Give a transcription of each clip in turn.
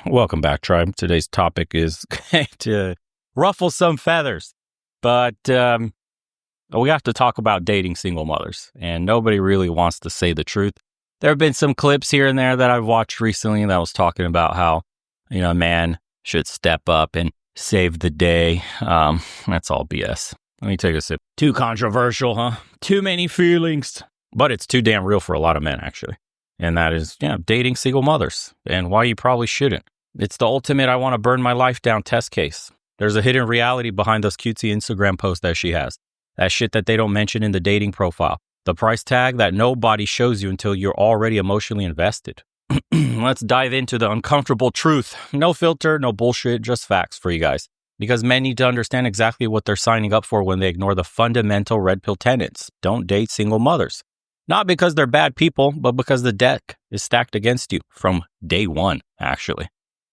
Welcome back, tribe. Today's topic is going to ruffle some feathers, but we have to talk about dating single mothers, and nobody really wants to say the truth. There have been some clips here and there that I've watched recently that was talking about how, a man should step up and save the day. That's all BS. Let me take a sip. Too controversial, huh? Too many feelings. But it's too damn real for a lot of men, actually. And that is, dating single mothers and why you probably shouldn't. It's the ultimate I want to burn my life down test case. There's a hidden reality behind those cutesy Instagram posts that she has. That shit that they don't mention in the dating profile. The price tag that nobody shows you until you're already emotionally invested. Let's dive into the uncomfortable truth. No filter, no bullshit, just facts for you guys. Because men need to understand exactly what they're signing up for when they ignore the fundamental red pill tenets. Don't date single mothers. Not because they're bad people, but because the deck is stacked against you from day one, actually.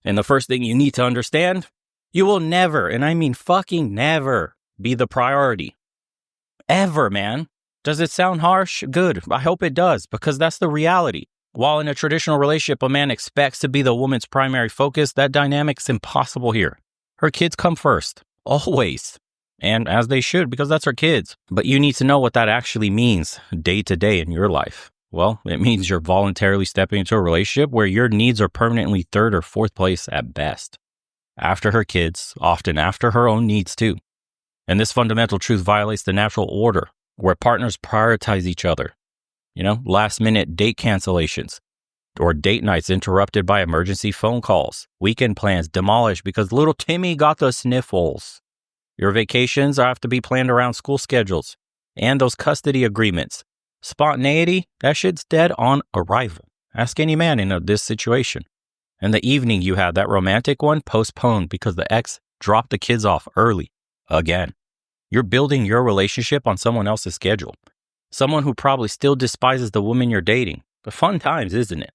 And the first thing you need to understand, you will never, and I mean fucking never, be the priority. Ever, man. Does it sound harsh? Good. I hope it does, because that's the reality. While in a traditional relationship, a man expects to be the woman's primary focus, that dynamic's impossible here. Her kids come first. Always. And as they should, because that's her kids. But you need to know what that actually means day to day in your life. Well, it means you're voluntarily stepping into a relationship where your needs are permanently third or fourth place at best. After her kids, often after her own needs too. And this fundamental truth violates the natural order where partners prioritize each other. Last minute date cancellations or date nights interrupted by emergency phone calls, weekend plans demolished because little Timmy got the sniffles. Your vacations have to be planned around school schedules and those custody agreements. Spontaneity, that shit's dead on arrival. Ask any man in this situation. And the evening you had, that romantic one, postponed because the ex dropped the kids off early. Again. You're building your relationship on someone else's schedule. Someone who probably still despises the woman you're dating. But fun times, isn't it?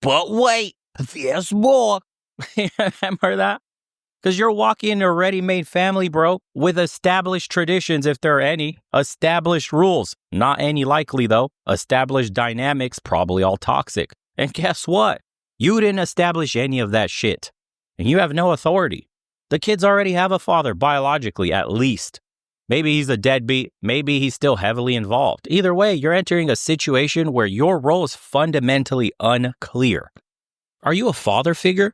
But wait, there's more. Remember that? Because you're walking into a ready-made family, bro, with established traditions, if there are any, established rules, not any likely, though, established dynamics, probably all toxic. And guess what? You didn't establish any of that shit. And you have no authority. The kids already have a father, biologically, at least. Maybe he's a deadbeat. Maybe he's still heavily involved. Either way, you're entering a situation where your role is fundamentally unclear. Are you a father figure?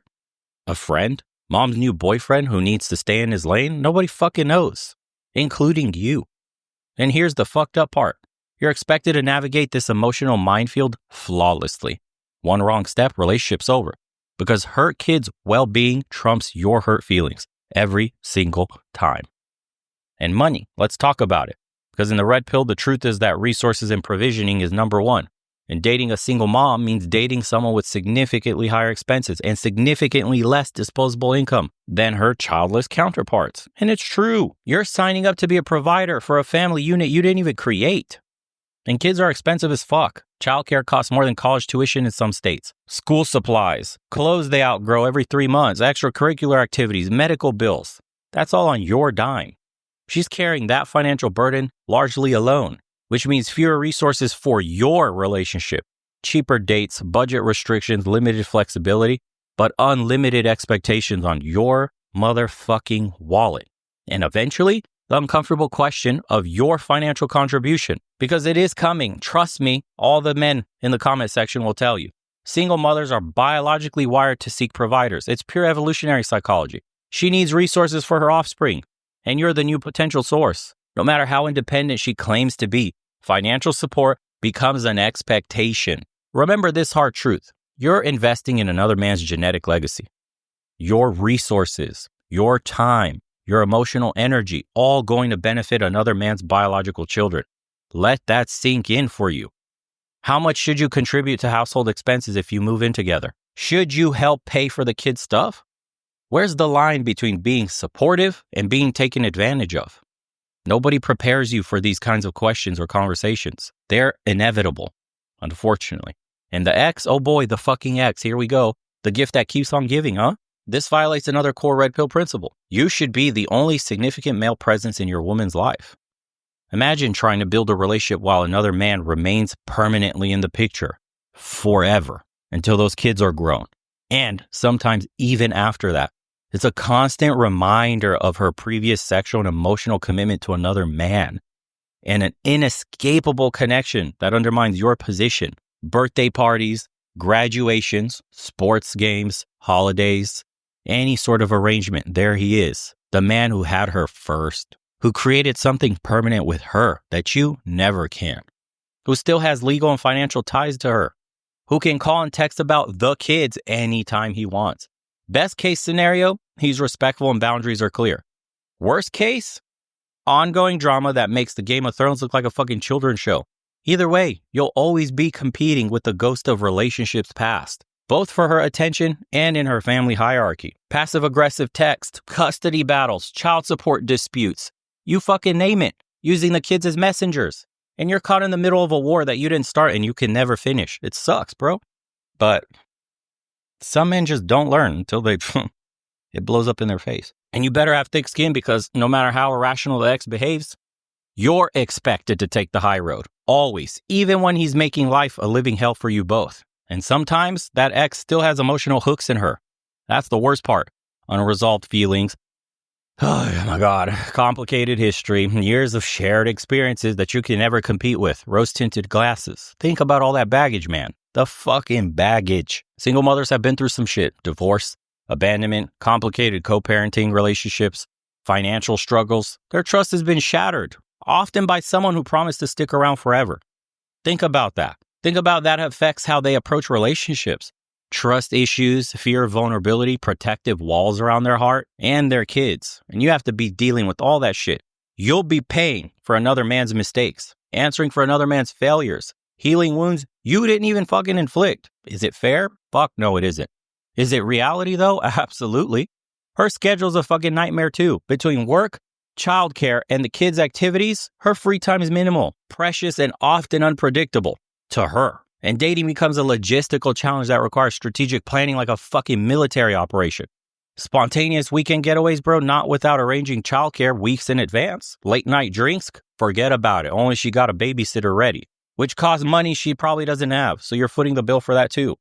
A friend? Mom's new boyfriend who needs to stay in his lane? Nobody fucking knows, including you. And here's the fucked up part. You're expected to navigate this emotional minefield flawlessly. One wrong step, relationship's over. Because her kids' well-being trumps your hurt feelings every single time. And money, let's talk about it. Because in the red pill, the truth is that resources and provisioning is number one. And dating a single mom means dating someone with significantly higher expenses and significantly less disposable income than her childless counterparts. And it's true. You're signing up to be a provider for a family unit you didn't even create. And kids are expensive as fuck. Childcare costs more than college tuition in some states. School supplies, clothes they outgrow every 3 months, extracurricular activities, medical bills. That's all on your dime. She's carrying that financial burden largely alone, which means fewer resources for your relationship, cheaper dates, budget restrictions, limited flexibility, but unlimited expectations on your motherfucking wallet. And eventually, the uncomfortable question of your financial contribution, because it is coming. Trust me, all the men in the comment section will tell you. Single mothers are biologically wired to seek providers. It's pure evolutionary psychology. She needs resources for her offspring, and you're the new potential source. No matter how independent she claims to be, financial support becomes an expectation. Remember this hard truth. You're investing in another man's genetic legacy. Your resources, your time, your emotional energy, all going to benefit another man's biological children. Let that sink in for you. How much should you contribute to household expenses if you move in together? Should you help pay for the kids' stuff? Where's the line between being supportive and being taken advantage of? Nobody prepares you for these kinds of questions or conversations. They're inevitable, unfortunately. And the ex, oh boy, the fucking ex, here we go. The gift that keeps on giving, huh? This violates another core red pill principle. You should be the only significant male presence in your woman's life. Imagine trying to build a relationship while another man remains permanently in the picture forever until those kids are grown And sometimes even after that. It's a constant reminder of her previous sexual and emotional commitment to another man, and an inescapable connection that undermines your position. Birthday parties, graduations, sports games, holidays, any sort of arrangement. There he is, the man who had her first, who created something permanent with her that you never can, who still has legal and financial ties to her, who can call and text about the kids anytime he wants. Best case scenario, he's respectful and boundaries are clear. Worst case, ongoing drama that makes the Game of Thrones look like a fucking children's show. Either way, you'll always be competing with the ghost of relationships past, both for her attention and in her family hierarchy. Passive-aggressive text, custody battles, child support disputes. You fucking name it, using the kids as messengers. And you're caught in the middle of a war that you didn't start and you can never finish. It sucks, bro. But some men just don't learn until it blows up in their face. And you better have thick skin, because no matter how irrational the ex behaves, you're expected to take the high road. Always. Even when he's making life a living hell for you both. And sometimes that ex still has emotional hooks in her. That's the worst part. Unresolved feelings. Oh my God. Complicated history. Years of shared experiences that you can never compete with. Rose-tinted glasses. Think about all that baggage, man. The fucking baggage. Single mothers have been through some shit. Divorce, abandonment, complicated co-parenting relationships, financial struggles. Their trust has been shattered, often by someone who promised to stick around forever. Think about that. Think about that affects how they approach relationships. Trust issues, fear of vulnerability, protective walls around their heart and their kids. And you have to be dealing with all that shit. You'll be paying for another man's mistakes, answering for another man's failures, healing wounds you didn't even fucking inflict. Is it fair? Fuck no, it isn't. Is it reality though? Absolutely. Her schedule's a fucking nightmare too. Between work, childcare, and the kids' activities, her free time is minimal, precious, and often unpredictable to her. And dating becomes a logistical challenge that requires strategic planning like a fucking military operation. Spontaneous weekend getaways, bro, not without arranging childcare weeks in advance. Late night drinks, forget about it. Only she got a babysitter ready, which costs money she probably doesn't have. So you're footing the bill for that too.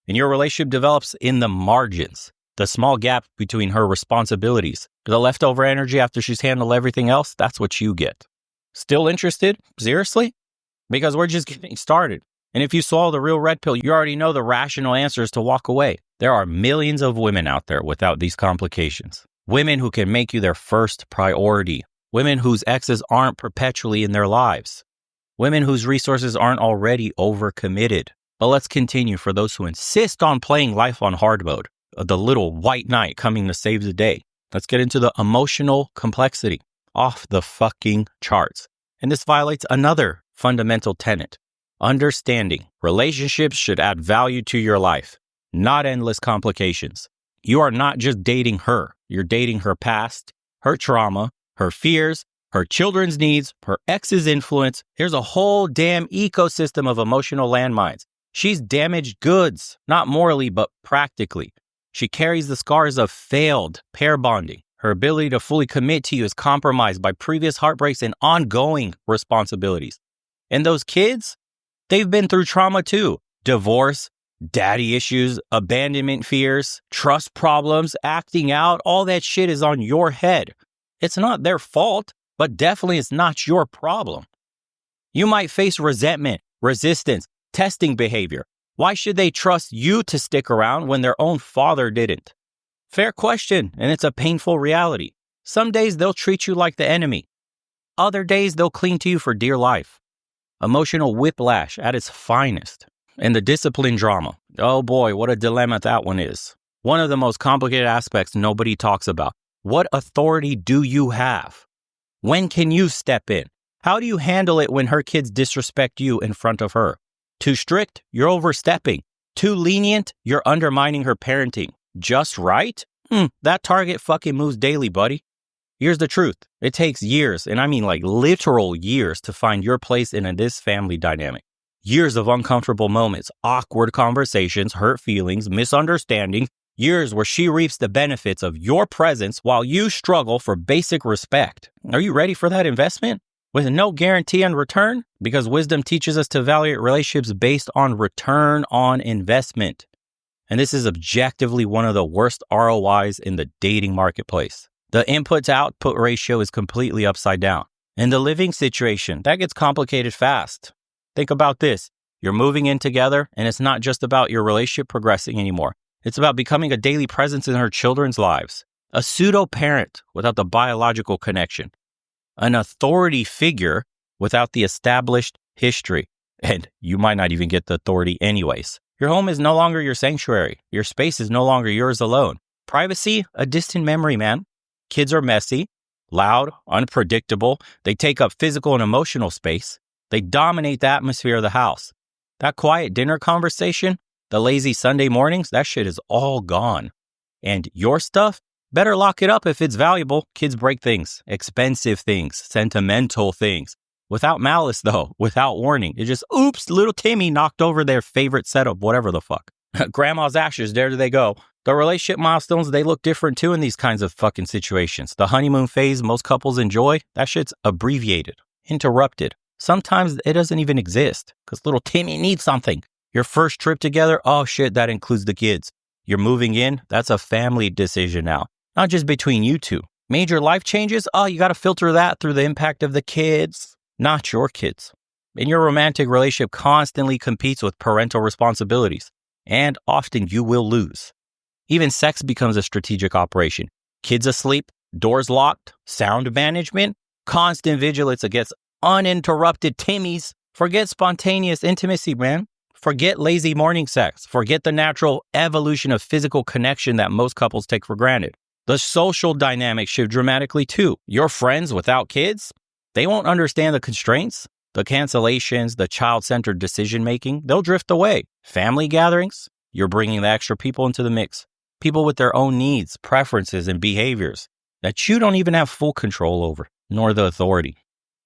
And your relationship develops in the margins, the small gap between her responsibilities. The leftover energy after she's handled everything else, that's what you get. Still interested? Seriously? Because we're just getting started. And if you swallow the real red pill, you already know the rational answer is to walk away. There are millions of women out there without these complications. Women who can make you their first priority. Women whose exes aren't perpetually in their lives. Women whose resources aren't already overcommitted. But let's continue for those who insist on playing life on hard mode. The little white knight coming to save the day. Let's get into the emotional complexity. Off the fucking charts. And this violates another fundamental tenet. Understanding relationships should add value to your life, not endless complications. You are not just dating her. You're dating her past, her trauma, her fears, her children's needs, her ex's influence. There's a whole damn ecosystem of emotional landmines. She's damaged goods, not morally, but practically. She carries the scars of failed pair bonding. Her ability to fully commit to you is compromised by previous heartbreaks and ongoing responsibilities. And those kids, they've been through trauma too. Divorce, daddy issues, abandonment fears, trust problems, acting out, all that shit is on your head. It's not their fault, but definitely it's not your problem. You might face resentment, resistance, testing behavior. Why should they trust you to stick around when their own father didn't? Fair question, and it's a painful reality. Some days they'll treat you like the enemy. Other days they'll cling to you for dear life. Emotional whiplash at its finest. And the discipline drama. Oh boy, what a dilemma that one is. One of the most complicated aspects nobody talks about. What authority do you have? When can you step in? How do you handle it when her kids disrespect you in front of her? Too strict? You're overstepping. Too lenient? You're undermining her parenting. Just right? That target fucking moves daily, buddy. Here's the truth. It takes years, and I mean like literal years, to find your place in this family dynamic. Years of uncomfortable moments, awkward conversations, hurt feelings, misunderstandings. Years where she reaps the benefits of your presence while you struggle for basic respect. Are you ready for that investment? With no guarantee on return? Because wisdom teaches us to evaluate relationships based on return on investment. And this is objectively one of the worst ROIs in the dating marketplace. The input to output ratio is completely upside down. In the living situation, that gets complicated fast. Think about this. You're moving in together, and it's not just about your relationship progressing anymore. It's about becoming a daily presence in her children's lives. A pseudo-parent without the biological connection. An authority figure without the established history. And you might not even get the authority anyways. Your home is no longer your sanctuary. Your space is no longer yours alone. Privacy, a distant memory, man. Kids are messy, loud, unpredictable. They take up physical and emotional space. They dominate the atmosphere of the house. That quiet dinner conversation, the lazy Sunday mornings, that shit is all gone. And your stuff, better lock it up if it's valuable. Kids break things, expensive things, sentimental things. Without malice, though, without warning. It just, oops, little Timmy knocked over their favorite setup, whatever the fuck. Grandma's ashes, there they go. The relationship milestones, they look different too in these kinds of fucking situations. The honeymoon phase most couples enjoy, that shit's abbreviated, interrupted. Sometimes it doesn't even exist because little Timmy needs something. Your first trip together, oh shit, that includes the kids. You're moving in, that's a family decision now, not just between you two. Major life changes, oh, you got to filter that through the impact of the kids, not your kids. And your romantic relationship constantly competes with parental responsibilities, and often you will lose. Even sex becomes a strategic operation. Kids asleep, doors locked, sound management, constant vigilance against uninterrupted Timmys. Forget spontaneous intimacy, man. Forget lazy morning sex. Forget the natural evolution of physical connection that most couples take for granted. The social dynamics shift dramatically too. Your friends without kids, they won't understand the constraints, the cancellations, the child-centered decision-making. They'll drift away. Family gatherings, you're bringing the extra people into the mix. People with their own needs, preferences, and behaviors that you don't even have full control over, nor the authority.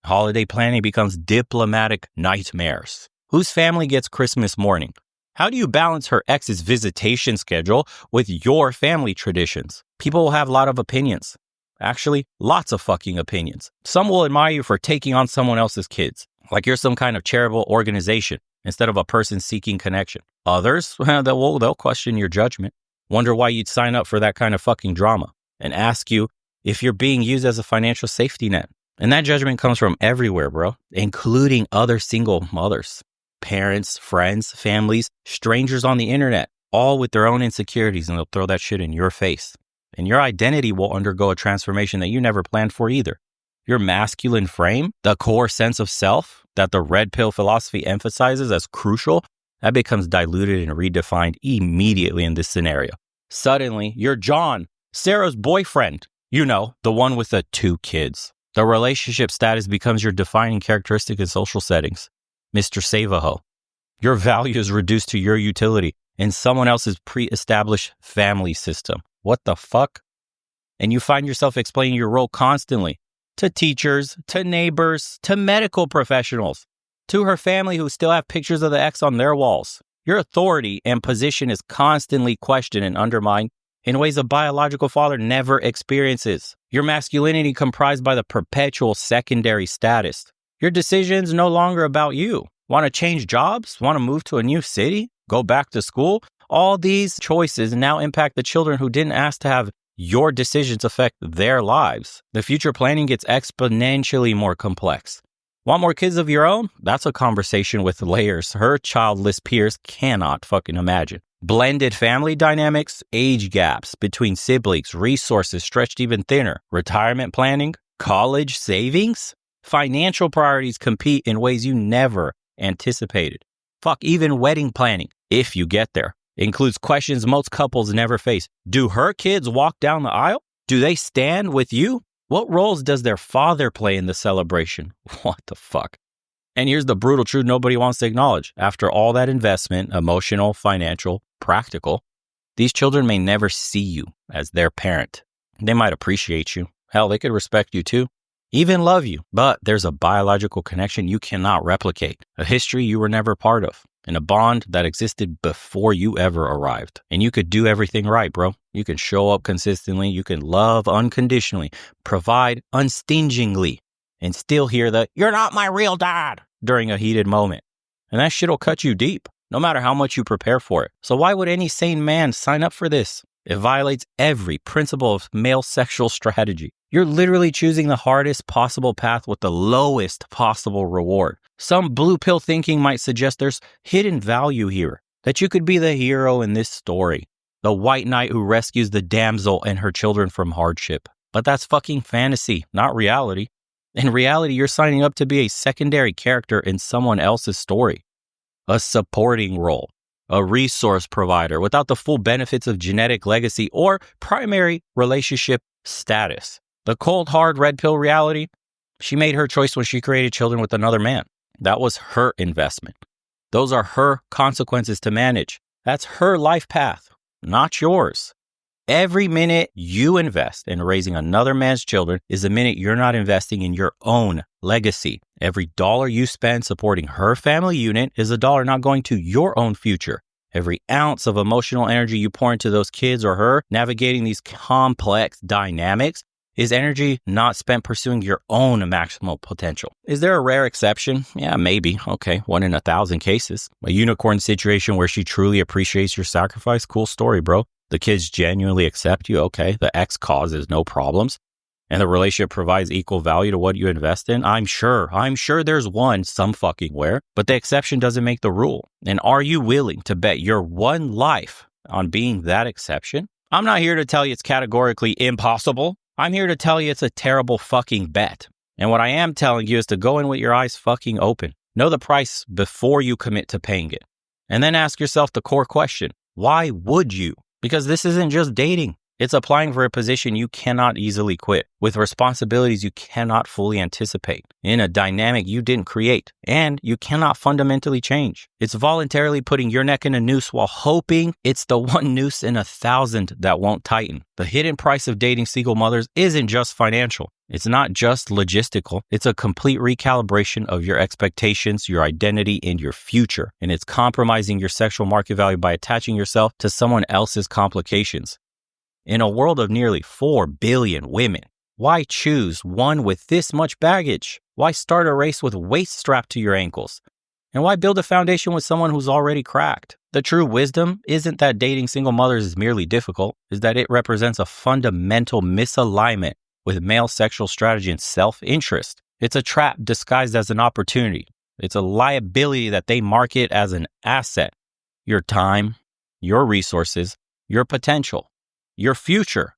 Holiday planning becomes diplomatic nightmares. Whose family gets Christmas morning? How do you balance her ex's visitation schedule with your family traditions? People will have a lot of opinions. Actually, lots of fucking opinions. Some will admire you for taking on someone else's kids, like you're some kind of charitable organization instead of a person seeking connection. Others, they'll question your judgment, wonder why you'd sign up for that kind of fucking drama, and ask you if you're being used as a financial safety net. And that judgment comes from everywhere, bro, including other single mothers, parents, friends, families, strangers on the internet, all with their own insecurities, and they'll throw that shit in your face. And your identity will undergo a transformation that you never planned for either. Your masculine frame, the core sense of self that the red pill philosophy emphasizes as crucial, that becomes diluted and redefined immediately in this scenario. Suddenly, you're John, Sarah's boyfriend, the one with the 2 kids. The relationship status becomes your defining characteristic in social settings. Mr. Save-A-Ho. Your value is reduced to your utility in someone else's pre-established family system. What the fuck? And you find yourself explaining your role constantly to teachers, to neighbors, to medical professionals, to her family who still have pictures of the ex on their walls. Your authority and position is constantly questioned and undermined in ways a biological father never experiences. Your masculinity comprised by the perpetual secondary status. Your decisions no longer about you. Want to change jobs? Want to move to a new city? Go back to school? All these choices now impact the children who didn't ask to have your decisions affect their lives. The future planning gets exponentially more complex. Want more kids of your own? That's a conversation with layers her childless peers cannot fucking imagine. Blended family dynamics, age gaps between siblings, resources stretched even thinner, retirement planning, college savings, financial priorities compete in ways you never anticipated. Fuck, even wedding planning, if you get there, includes questions most couples never face. Do her kids walk down the aisle? Do they stand with you? What roles does their father play in the celebration? What the fuck? And here's the brutal truth nobody wants to acknowledge. After all that investment, emotional, financial, practical, these children may never see you as their parent. They might appreciate you. Hell, they could respect you too. Even love you. But there's a biological connection you cannot replicate. A history you were never part of. And a bond that existed before you ever arrived. And you could do everything right, bro. You can show up consistently. You can love unconditionally, provide unstingingly, and still hear the, "You're not my real dad," during a heated moment. And that shit'll cut you deep. no matter how much you prepare for it. So why would any sane man sign up for this? It violates every principle of male sexual strategy. You're literally choosing the hardest possible path with the lowest possible reward. Some blue pill thinking might suggest there's hidden value here, that you could be the hero in this story, the white knight who rescues the damsel and her children from hardship. But that's fucking fantasy, not reality. In reality, you're signing up to be a secondary character in someone else's story, a supporting role, a resource provider without the full benefits of genetic legacy or primary relationship status. The cold, hard, red pill reality, she made her choice when she created children with another man. That was her investment. Those are her consequences to manage. That's her life path, not yours. Every minute you invest in raising another man's children is a minute you're not investing in your own legacy. Every dollar you spend supporting her family unit is a dollar not going to your own future. Every ounce of emotional energy you pour into those kids or her navigating these complex dynamics is energy not spent pursuing your own maximal potential. Is there a rare exception? Yeah, maybe. Okay, 1 in 1,000 cases. A unicorn situation where she truly appreciates your sacrifice? Cool story, bro. The kids genuinely accept you. Okay, the ex causes no problems. And the relationship provides equal value to what you invest in. I'm sure there's one some fucking where, but the exception doesn't make the rule. And are you willing to bet your one life on being that exception? I'm not here to tell you it's categorically impossible. I'm here to tell you it's a terrible fucking bet. And what I am telling you is to go in with your eyes fucking open. Know the price before you commit to paying it. And then ask yourself the core question. Why would you? Because this isn't just dating. It's applying for a position you cannot easily quit, with responsibilities you cannot fully anticipate, in a dynamic you didn't create, and you cannot fundamentally change. It's voluntarily putting your neck in a noose while hoping it's the one noose in 1,000 that won't tighten. The hidden price of dating single mothers isn't just financial. It's not just logistical. It's a complete recalibration of your expectations, your identity, and your future. And it's compromising your sexual market value by attaching yourself to someone else's complications. In a world of nearly 4 billion women, why choose one with this much baggage? Why start a race with weights strapped to your ankles? And why build a foundation with someone who's already cracked? The true wisdom isn't that dating single mothers is merely difficult, is that it represents a fundamental misalignment with male sexual strategy and self-interest. It's a trap disguised as an opportunity. It's a liability that they market as an asset. Your time, your resources, your potential, your future,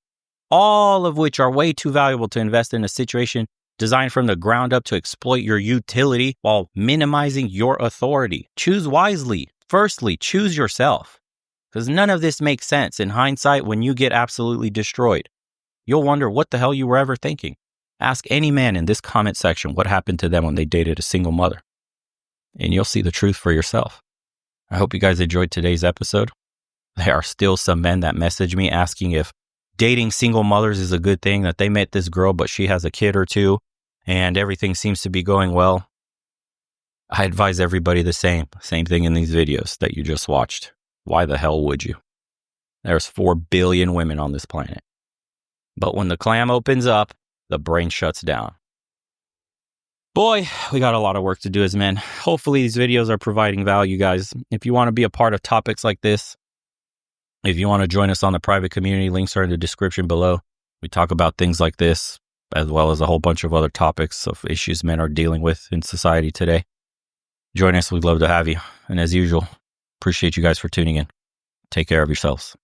all of which are way too valuable to invest in a situation designed from the ground up to exploit your utility while minimizing your authority. Choose wisely. Firstly, choose yourself. Because none of this makes sense in hindsight when you get absolutely destroyed. You'll wonder what the hell you were ever thinking. Ask any man in this comment section what happened to them when they dated a single mother. And you'll see the truth for yourself. I hope you guys enjoyed today's episode. There are still some men that message me asking if dating single mothers is a good thing, that they met this girl, but she has a kid or two and everything seems to be going well. I advise everybody the same thing in these videos that you just watched. Why the hell would you? There's 4 billion women on this planet. But when the clam opens up, the brain shuts down. Boy, we got a lot of work to do as men. Hopefully these videos are providing value, guys. If you want to be a part of topics like this, if you want to join us on the private community, links are in the description below. We talk about things like this, as well as a whole bunch of other topics of issues men are dealing with in society today. Join us. We'd love to have you. And as usual, appreciate you guys for tuning in. Take care of yourselves.